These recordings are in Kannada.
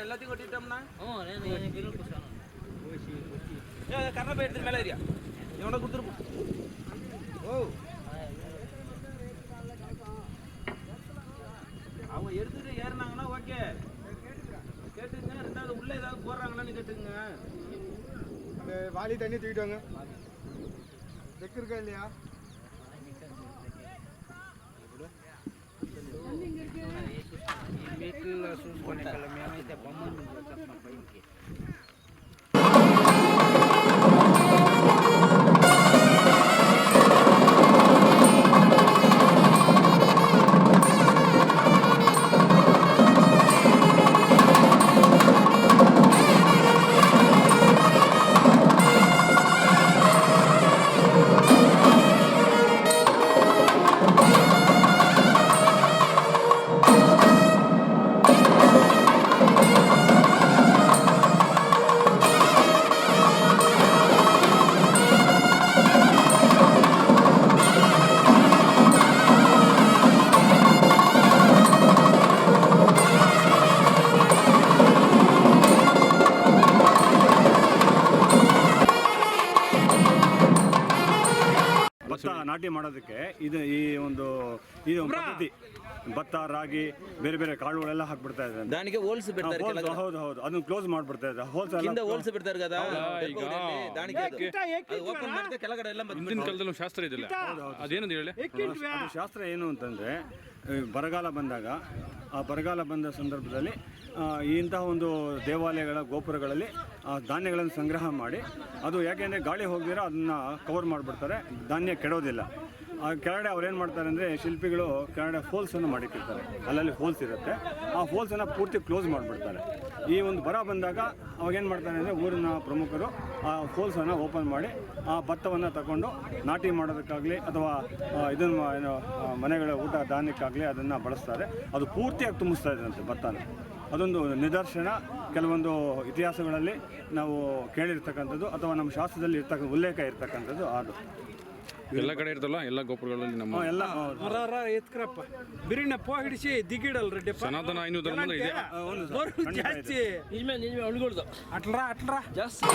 எல்லாத்தையும் கொட்டிட்டோம்னா கரெக்டாக போய் எடுத்து மேலே ஏரியா எவனை கொடுத்துருப்போம். ஓ அவங்க எடுத்துட்டு ஏறினாங்கன்னா ஓகே கேட்டுங்க. ரெண்டாவது உள்ள ஏதாவது போடுறாங்களான்னு கேட்டுங்க. வாளி தண்ணி தூக்கிட்டு வாங்க. டெக் இருக்கா இல்லையா? வீட்டில் சூஸ் பண்ணிக்கலாம். மேமைతే బొమ్మను పైకి ನಾಟಿ ಮಾಡೋದಕ್ಕೆ ಈ ಒಂದು ಪದ್ಧತಿ. ಭತ್ತ, ರಾಗಿ, ಬೇರೆ ಬೇರೆ ಕಾಳುಗಳೆಲ್ಲ ಹಾಕ್ಬಿಡ್ತಾ ಇದ್ದಾರೆ. దానికి హోల్స్ పెడతారు కదా. ಹೌದು ಅದನ್ನ ಕ್ಲೋಸ್ ಮಾಡ್ಬಿಡ್ತಾ ಇದ್ದಾರೆ. హోల్స్ పెడతారు కదా. దానికి ಅದು ಓಪನ್ ಮಾಡಿದ್ರೆ ಕೆಳಗಡೆ ಎಲ್ಲ ಹಿಂದಿನ ಕಾಲದಲ್ಲಿ ಶಾಸ್ತ್ರ ಇದೆಲ್ಲ, ಅದೇನಂತ ಹೇಳಿ. ಶಾಸ್ತ್ರ ಏನು ಅಂತಂದ್ರೆ ಬರಗಾಲ ಬಂದಾಗ, ಆ ಬರಗಾಲ ಬಂದ ಸಂದರ್ಭದಲ್ಲಿ ಇಂತಹ ಒಂದು ದೇವಾಲಯಗಳ ಗೋಪುರಗಳಲ್ಲಿ ಧಾನ್ಯಗಳನ್ನು ಸಂಗ್ರಹ ಮಾಡಿ, ಅದು ಯಾಕೆಂದರೆ ಗಾಳಿ ಹೋಗಿದ್ರೆ ಅದನ್ನು ಕವರ್ ಮಾಡಿಬಿಡ್ತಾರೆ, ಧಾನ್ಯ ಕೆಡೋದಿಲ್ಲ. ಆ ಕೆಳಗಡೆ ಅವ್ರು ಏನು ಮಾಡ್ತಾರೆ ಅಂದರೆ, ಶಿಲ್ಪಿಗಳು ಕೆಳಗಡೆ ಹೋಲ್ಸನ್ನು ಮಾಡಿಟ್ಟಿರ್ತಾರೆ. ಅಲ್ಲಲ್ಲಿ ಹೋಲ್ಸ್ ಇರುತ್ತೆ, ಆ ಹೋಲ್ಸನ್ನು ಪೂರ್ತಿ ಕ್ಲೋಸ್ ಮಾಡಿಬಿಡ್ತಾರೆ. ಈ ಒಂದು ಬರ ಬಂದಾಗ ಅವಾಗೇನು ಮಾಡ್ತಾರೆ ಅಂದರೆ, ಊರಿನ ಪ್ರಮುಖರು ಆ ಹೋಲ್ಸನ್ನು ಓಪನ್ ಮಾಡಿ ಆ ಭತ್ತವನ್ನು ತಗೊಂಡು ನಾಟಿ ಮಾಡೋದಕ್ಕಾಗಲಿ ಅಥವಾ ಇದನ್ನು ಏನು ಮನೆಗಳ ಊಟ ಧಾನ್ಯಕ್ಕಾಗಲಿ ಅದನ್ನು ಬಳಸ್ತಾರೆ. ಅದು ಪೂರ್ತಿಯಾಗಿ ತುಂಬಿಸ್ತಾ ಇದ್ರಂತೆ ಭತ್ತನ. ಅದೊಂದು ನಿದರ್ಶನ ಕೆಲವೊಂದು ಇತಿಹಾಸಗಳಲ್ಲಿ ನಾವು ಕೇಳಿರ್ತಕ್ಕಂಥದ್ದು ಅಥವಾ ನಮ್ಮ ಶಾಸ್ತ್ರದಲ್ಲಿ ಉಲ್ಲೇಖ ಇರ್ತಕ್ಕಂಥದ್ದು. ಅದು ಎಲ್ಲ ಕಡೆ ಇರ್ತಲ್ಲ, ಎಲ್ಲ ಗೋಪುರಗಳಲ್ಲಿ ನಮ್ಮ ಎಲ್ಲ ಎತ್ಕರಪ್ಪ ಬಿರಿನ ಪೋ ಹಿಡಿಸಿ ದಿಗಿಡಲ್ ರೆಡ್ಡಿ ಸನಾತನ ಹಿಂದೂ ಧರ್ಮದ ಇದೆ ಜಾಸ್ತಿ ಅಟ್ಲಾ ಜಾಸ್ತಿ.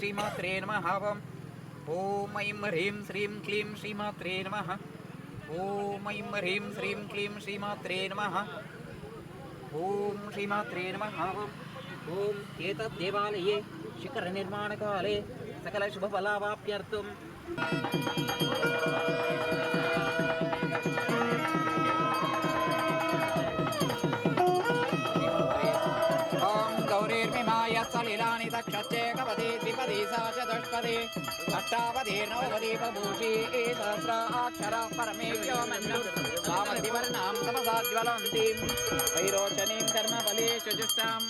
ಶ್ರೀಮಾತ್ರೇ ನಮಃ. ಓಂ ಐಂ ಹ್ರೀಂ ಶ್ರೀಂ ಕ್ಲೀಂ ಶ್ರೀಮಾತ್ರೇ ನಮಃ. ಓಂ ಐಂ ಹ್ರೀಂ ಶ್ರೀಂ ಕ್ಲೀಂ ಶ್ರೀಮಾತ್ರೇ ನಮಃ. ಓಂ ಶ್ರೀಮಾತ್ರೇ ನಮಃ. ಓಂ ಏತದ್ ದೇವಾಲಯೇ ಶಿಖರ ನಿರ್ಮಾಣ ಕಾಲೇ ಸಕಲ ಶುಭ ಫಲಾವಾಪ್ತ್ಯರ್ಥಂ गौरीर्मिमाय सलिलानि दक्षते कपदे द्विपदी सा चतुष्पदी अष्टावधी नववधी बभूषी सहस्राक्षर परमेभ्यो मन्यं सामधिवर्णां तमसाज्वलन्तीं वैरोचनीं कर्मफलेषु जुष्टां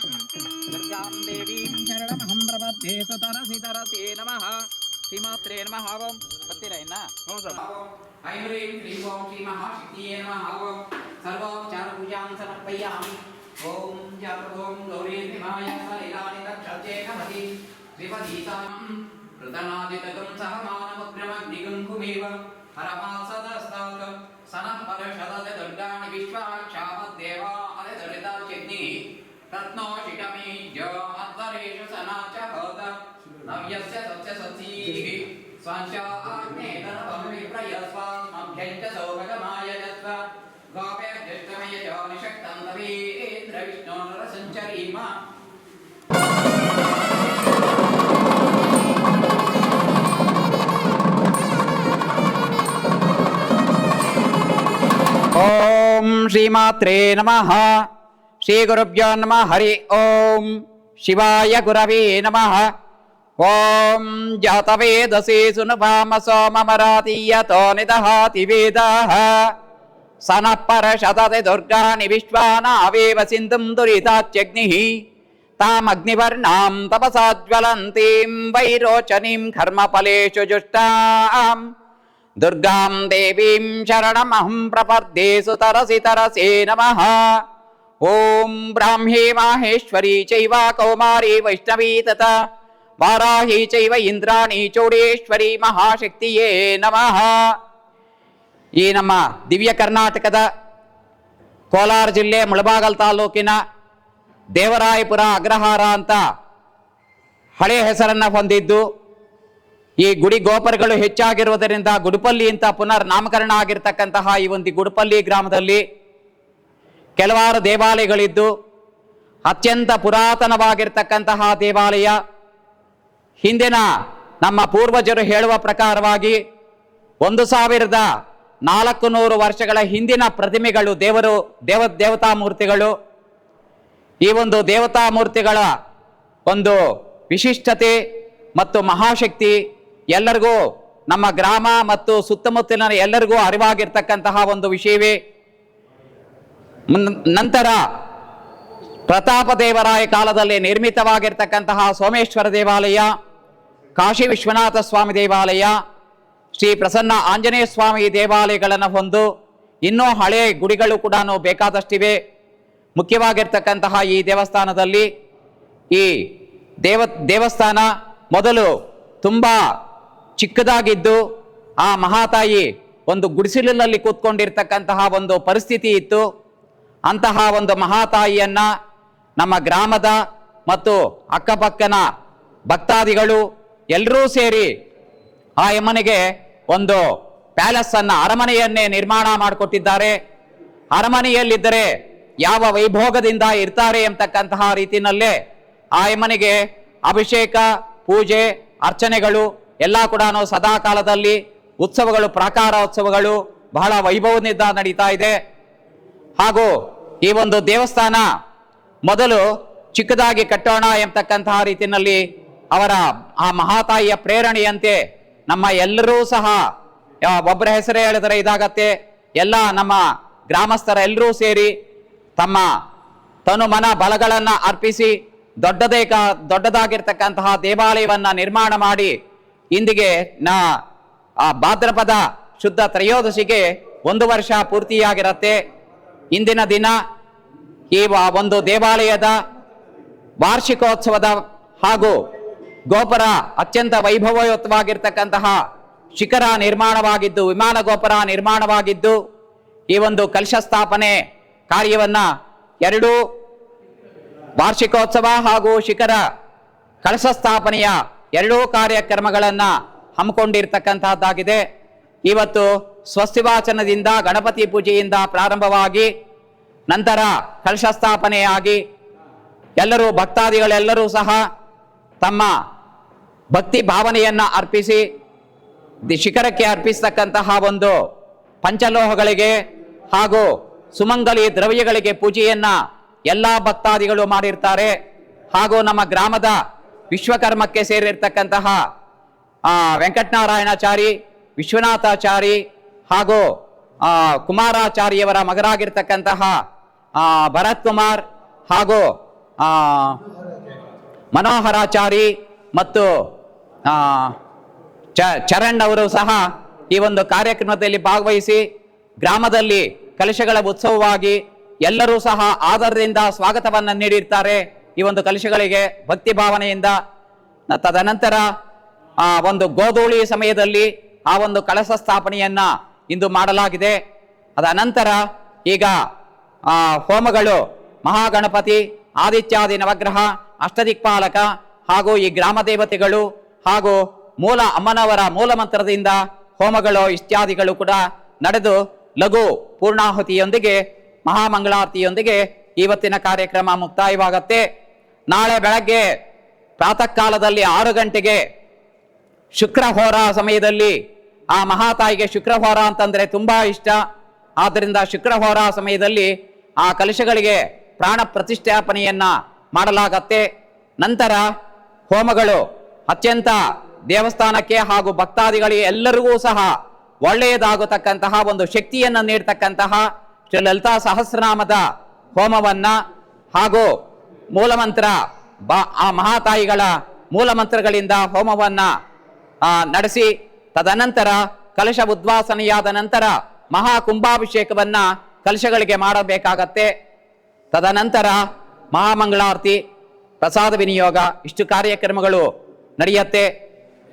दुर्गां देवीं शरणमहं प्रपद्ये सुतरसि तरसे नमः. श्रीमात्रे नमः. ओं पत्तिरैना ऐं ह्रीं श्रीं ओं श्री महाशक्तिये नमः. ओं सर्वोपचारपूजां समर्पयामि. ओम जातोम गौरीर्मिमाय सलिलानि दक्षते कमति त्रिपदीतां कृतनादितकं सहमानमुग्रमग्निगं कुमेव हरमासदस्तात् सनः परषदत दुर्गाणि विश्वाक्षामद्देवा अदरिताचिग्निः रत्नोषिटमीज अध्वरेषु सना च भवत नव्यस्य सत्य सत्सीः स्वांशाग्नेतनवं विप्रयस्वामभ्यञ्च सौभगमाय यस्व गोपेर्जष्टमय च निषक्तं तवेन्द्र विष्णो नरसञ्चरीम. ओम श्रीमात्रे नमः. श्रीगुरुभ्यो नमः. हरि ओम शिवाय गुरवे नमः. ओम जातवेदसे सुनुभामसो ममरातीयतो निदहाति वेदाः सनः परषदते दुर्गाणि विश्वानावेव सिन्धुं दुरिताच्यग्निः तामग्निवर्णां तपसाज्वलन्तीं वैरोचनीं कर्मफलेषु जुष्टां दुर्गां देवीं शरणमहं प्रपद्ये सुतरसि तरसे नमः. ॐ ब्राह्मी माहेश्वरी चैव कौमारी वैष्णवी तथा वाराही चैव इन्द्राणी चौडेश्वरी महाशक्तिये नमः. ಈ ನಮ್ಮ ದಿವ್ಯ ಕರ್ನಾಟಕದ ಕೋಲಾರ ಜಿಲ್ಲೆ ಮುಳಬಾಗಲ್ ತಾಲೂಕಿನ ದೇವರಾಯಪುರ ಅಗ್ರಹಾರ ಅಂತ ಹಳೆ ಹೆಸರನ್ನು ಹೊಂದಿದ್ದು ಈ ಗುಡಿ ಗೋಪುರಗಳು ಹೆಚ್ಚಾಗಿರುವುದರಿಂದ ಗುಡುಪಲ್ಲಿ ಅಂತ ಪುನರ್ ನಾಮಕರಣ ಆಗಿರ್ತಕ್ಕಂತಹ ಈ ಒಂದು ಗುಡುಪಲ್ಲಿ ಗ್ರಾಮದಲ್ಲಿ ಕೆಲವಾರು ದೇವಾಲಯಗಳಿದ್ದು ಅತ್ಯಂತ ಪುರಾತನವಾಗಿರ್ತಕ್ಕಂತಹ ದೇವಾಲಯ. ಹಿಂದಿನ ನಮ್ಮ ಪೂರ್ವಜರು ಹೇಳುವ ಪ್ರಕಾರವಾಗಿ 1400 ವರ್ಷಗಳ ಹಿಂದಿನ ಪ್ರತಿಮೆಗಳು ದೇವತಾ ಮೂರ್ತಿಗಳು. ಈ ಒಂದು ದೇವತಾ ಮೂರ್ತಿಗಳ ಒಂದು ವಿಶಿಷ್ಟತೆ ಮತ್ತು ಮಹಾಶಕ್ತಿ ಎಲ್ಲರಿಗೂ ನಮ್ಮ ಗ್ರಾಮ ಮತ್ತು ಸುತ್ತಮುತ್ತಲಿನ ಎಲ್ಲರಿಗೂ ಅರಿವಾಗಿರ್ತಕ್ಕಂತಹ ಒಂದು ವಿಷಯವೇ. ನಂತರ ಪ್ರತಾಪದೇವರಾಯ ಕಾಲದಲ್ಲಿ ನಿರ್ಮಿತವಾಗಿರ್ತಕ್ಕಂತಹ ಸೋಮೇಶ್ವರ ದೇವಾಲಯ, ಕಾಶಿ ವಿಶ್ವನಾಥ ಸ್ವಾಮಿ ದೇವಾಲಯ, ಶ್ರೀ ಪ್ರಸನ್ನ ಆಂಜನೇಯ ಸ್ವಾಮಿ ದೇವಾಲಯಗಳನ್ನು ಹೊಂದು ಇನ್ನೂ ಹಳೆ ಗುಡಿಗಳು ಕೂಡ ಬೇಕಾದಷ್ಟಿವೆ. ಮುಖ್ಯವಾಗಿರ್ತಕ್ಕಂತಹ ಈ ದೇವಸ್ಥಾನದಲ್ಲಿ ಈ ದೇವಸ್ಥಾನ ಮೊದಲು ತುಂಬ ಚಿಕ್ಕದಾಗಿದ್ದು ಆ ಮಹಾತಾಯಿ ಒಂದು ಗುಡಿಸಲಿನಲ್ಲಿ ಕೂತ್ಕೊಂಡಿರ್ತಕ್ಕಂತಹ ಒಂದು ಪರಿಸ್ಥಿತಿ ಇತ್ತು. ಅಂತಹ ಒಂದು ಮಹಾತಾಯಿಯನ್ನು ನಮ್ಮ ಗ್ರಾಮದ ಮತ್ತು ಅಕ್ಕಪಕ್ಕನ ಭಕ್ತಾದಿಗಳು ಎಲ್ಲರೂ ಸೇರಿ ಆ ಯಮ್ಮನಿಗೆ ಒಂದು ಪ್ಯಾಲೇಸ್ ಅನ್ನ ಅರಮನೆಯನ್ನೇ ನಿರ್ಮಾಣ ಮಾಡಿಕೊಟ್ಟಿದ್ದಾರೆ. ಅರಮನೆಯಲ್ಲಿದ್ದರೆ ಯಾವ ವೈಭೋಗದಿಂದ ಇರ್ತಾರೆ ಎಂಬತಕ್ಕಂತಹ ರೀತಿಯಲ್ಲೇ ಆ ಯಮ್ಮನಿಗೆ ಅಭಿಷೇಕ, ಪೂಜೆ, ಅರ್ಚನೆಗಳು ಎಲ್ಲ ಕೂಡ ಸದಾ ಕಾಲದಲ್ಲಿ ಉತ್ಸವಗಳು, ಪ್ರಾಕಾರ ಉತ್ಸವಗಳು ಬಹಳ ವೈಭವದಿಂದ ನಡೀತಾ ಇದೆ. ಹಾಗೂ ಈ ಒಂದು ದೇವಸ್ಥಾನ ಮೊದಲು ಚಿಕ್ಕದಾಗಿ ಕಟ್ಟೋಣ ಎಂಬತಕ್ಕಂತಹ ರೀತಿಯಲ್ಲಿ ಅವರ ಆ ಮಹಾತಾಯಿಯ ಪ್ರೇರಣೆಯಂತೆ ನಮ್ಮ ಎಲ್ಲರೂ ಸಹ ಒಬ್ಬರ ಹೆಸರೇ ಹೇಳಿದರೆ ಇದಾಗತ್ತೆ, ಎಲ್ಲ ನಮ್ಮ ಗ್ರಾಮಸ್ಥರ ಎಲ್ಲರೂ ಸೇರಿ ತಮ್ಮ ತನು ಮನ ಬಲಗಳನ್ನು ಅರ್ಪಿಸಿ ದೊಡ್ಡದಾಗಿರ್ತಕ್ಕಂತಹ ದೇವಾಲಯವನ್ನು ನಿರ್ಮಾಣ ಮಾಡಿ ಇಂದಿಗೆ ಭಾದ್ರಪದ ಶುದ್ಧ ತ್ರಯೋದಶಿಗೆ 1 ವರ್ಷ ಪೂರ್ತಿಯಾಗಿರುತ್ತೆ. ಇಂದಿನ ದಿನ ಈ ಒಂದು ದೇವಾಲಯದ ವಾರ್ಷಿಕೋತ್ಸವದ ಹಾಗೂ ಗೋಪುರ ಅತ್ಯಂತ ವೈಭವಯುತವಾಗಿರ್ತಕ್ಕಂತಹ ಶಿಖರ ನಿರ್ಮಾಣವಾಗಿದ್ದು, ವಿಮಾನ ಗೋಪುರ ನಿರ್ಮಾಣವಾಗಿದ್ದು, ಈ ಒಂದು ಕಲಶ ಸ್ಥಾಪನೆ ಕಾರ್ಯವನ್ನು 2 ವಾರ್ಷಿಕೋತ್ಸವ ಹಾಗೂ ಶಿಖರ ಕಳಶ ಸ್ಥಾಪನೆಯ ಎರಡೂ ಕಾರ್ಯಕ್ರಮಗಳನ್ನು ಹಮ್ಮಿಕೊಂಡಿರ್ತಕ್ಕಂತಹದ್ದಾಗಿದೆ. ಇವತ್ತು ಸ್ವಸ್ತಿವಾಚನದಿಂದ ಗಣಪತಿ ಪೂಜೆಯಿಂದ ಪ್ರಾರಂಭವಾಗಿ ನಂತರ ಕಲಶ ಸ್ಥಾಪನೆಯಾಗಿ ಎಲ್ಲರೂ ಭಕ್ತಾದಿಗಳೆಲ್ಲರೂ ಸಹ ತಮ್ಮ ಭಕ್ತಿ ಭಾವನೆಯನ್ನು ಅರ್ಪಿಸಿ ಶಿಖರಕ್ಕೆ ಅರ್ಪಿಸ್ತಕ್ಕಂತಹ ಒಂದು ಪಂಚಲೋಹಗಳಿಗೆ ಹಾಗೂ ಸುಮಂಗಲಿ ದ್ರವ್ಯಗಳಿಗೆ ಪೂಜೆಯನ್ನ ಎಲ್ಲ ಭಕ್ತಾದಿಗಳು ಮಾಡಿರ್ತಾರೆ. ಹಾಗೂ ನಮ್ಮ ಗ್ರಾಮದ ವಿಶ್ವಕರ್ಮಕ್ಕೆ ಸೇರಿರ್ತಕ್ಕಂತಹ ವೆಂಕಟನಾರಾಯಣಾಚಾರಿ, ವಿಶ್ವನಾಥಾಚಾರಿ ಹಾಗೂ ಕುಮಾರಾಚಾರ್ಯವರ ಮಗರಾಗಿರ್ತಕ್ಕಂತಹ ಭರತ್ ಕುಮಾರ್ ಹಾಗೂ ಮನೋಹರಾಚಾರಿ ಮತ್ತು ಚರಣ್ ಅವರು ಸಹ ಈ ಒಂದು ಕಾರ್ಯಕ್ರಮದಲ್ಲಿ ಭಾಗವಹಿಸಿ ಗ್ರಾಮದಲ್ಲಿ ಕಲಶಗಳ ಉತ್ಸವವಾಗಿ ಎಲ್ಲರೂ ಸಹ ಆದರದಿಂದ ಸ್ವಾಗತವನ್ನು ನೀಡಿರ್ತಾರೆ ಈ ಒಂದು ಕಲಶಗಳಿಗೆ ಭಕ್ತಿ ಭಾವನೆಯಿಂದ. ತದನಂತರ ಒಂದು ಗೋಧೂಳಿ ಸಮಯದಲ್ಲಿ ಆ ಒಂದು ಕಳಶ ಸ್ಥಾಪನೆಯನ್ನ ಇಂದು ಮಾಡಲಾಗಿದೆ. ಅದ ನಂತರ ಈಗ ಹೋಮಗಳು ಮಹಾಗಣಪತಿ, ಆದಿತ್ಯಾದಿ ನವಗ್ರಹ, ಅಷ್ಟದಿಕ್ಪಾಲಕ ಹಾಗೂ ಈ ಗ್ರಾಮ ದೇವತೆಗಳು ಹಾಗೂ ಮೂಲ ಅಮ್ಮನವರ ಮೂಲ ಮಂತ್ರದಿಂದ ಹೋಮಗಳು ಇತ್ಯಾದಿಗಳು ಕೂಡ ನಡೆದು ಲಘು ಪೂರ್ಣಾಹುತಿಯೊಂದಿಗೆ ಮಹಾಮಂಗಳಾರತಿಯೊಂದಿಗೆ ಇವತ್ತಿನ ಕಾರ್ಯಕ್ರಮ ಮುಕ್ತಾಯವಾಗತ್ತೆ. ನಾಳೆ ಬೆಳಗ್ಗೆ ಪ್ರಾತಃ ಕಾಲದಲ್ಲಿ 6 ಗಂಟೆಗೆ ಶುಕ್ರಹೋರ ಸಮಯದಲ್ಲಿ ಆ ಮಹಾತಾಯಿಗೆ ಶುಕ್ರಹೋರ ಅಂತಂದ್ರೆ ತುಂಬಾ ಇಷ್ಟ. ಆದ್ದರಿಂದ ಶುಕ್ರಹೋರ ಸಮಯದಲ್ಲಿ ಆ ಕಲಶಗಳಿಗೆ ಪ್ರಾಣ ಪ್ರತಿಷ್ಠಾಪನೆಯನ್ನ ಮಾಡಲಾಗತ್ತೆ. ನಂತರ ಹೋಮಗಳು ಅತ್ಯಂತ ದೇವಸ್ಥಾನಕ್ಕೆ ಹಾಗೂ ಭಕ್ತಾದಿಗಳಿಗೆ ಎಲ್ಲರಿಗೂ ಸಹ ಒಳ್ಳೆಯದಾಗತಕ್ಕಂತಹ ಒಂದು ಶಕ್ತಿಯನ್ನು ನೀಡತಕ್ಕಂತಹ ಶ್ರೀ ಲಲಿತಾ ಸಹಸ್ರನಾಮದ ಹೋಮವನ್ನ ಹಾಗೂ ಮೂಲಮಂತ್ರ ಆ ಮಹಾತಾಯಿಗಳ ಮೂಲಮಂತ್ರಗಳಿಂದ ಹೋಮವನ್ನ ನಡೆಸಿ ತದನಂತರ ಕಲಶ ಉದ್ವಾಸನೆಯಾದ ನಂತರ ಮಹಾ ಕುಂಭಾಭಿಷೇಕವನ್ನ ಕಲಶಗಳಿಗೆ ಮಾಡಬೇಕಾಗತ್ತೆ. ತದನಂತರ ಮಹಾಮಂಗಳಾರತಿ, ಪ್ರಸಾದ ವಿನಿಯೋಗ, ಇಷ್ಟು ಕಾರ್ಯಕ್ರಮಗಳು ನಡೆಯುತ್ತೆ.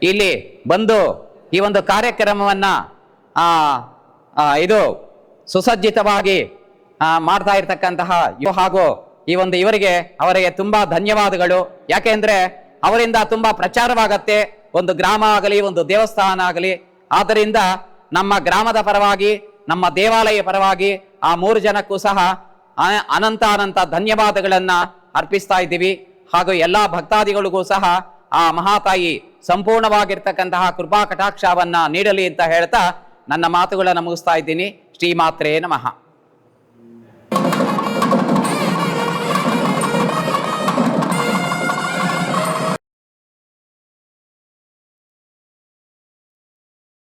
ಇಲ್ಲಿ ಬಂದು ಈ ಒಂದು ಕಾರ್ಯಕ್ರಮವನ್ನ ಇದು ಸುಸಜ್ಜಿತವಾಗಿ ಮಾಡ್ತಾ ಇರ್ತಕ್ಕಂತಹ ಹಾಗೂ ಅವರಿಗೆ ತುಂಬಾ ಧನ್ಯವಾದಗಳು. ಯಾಕೆಂದ್ರೆ ಅವರಿಂದ ತುಂಬಾ ಪ್ರಚಾರವಾಗತ್ತೆ, ಒಂದು ಗ್ರಾಮ ಆಗಲಿ ಒಂದು ದೇವಸ್ಥಾನ ಆಗಲಿ. ಆದ್ದರಿಂದ ನಮ್ಮ ಗ್ರಾಮದ ಪರವಾಗಿ ನಮ್ಮ ದೇವಾಲಯ ಪರವಾಗಿ ಆ 3 ಜನಕ್ಕೂ ಸಹ ಅನಂತ ಧನ್ಯವಾದಗಳನ್ನ ಅರ್ಪಿಸ್ತಾ ಇದ್ದೀವಿ. ಹಾಗೂ ಎಲ್ಲಾ ಭಕ್ತಾದಿಗಳಿಗೂ ಸಹ ಆ ಮಹಾತಾಯಿ ಸಂಪೂರ್ಣವಾಗಿರ್ತಕ್ಕಂತಹ ಕೃಪಾ ಕಟಾಕ್ಷವನ್ನ ನೀಡಲಿ ಅಂತ ಹೇಳ್ತಾ ನನ್ನ ಮಾತುಗಳನ್ನ ಮುಗಿಸ್ತಾ ಇದ್ದೀನಿ. ಶ್ರೀಮಾತ್ರೇ ನಮಃ.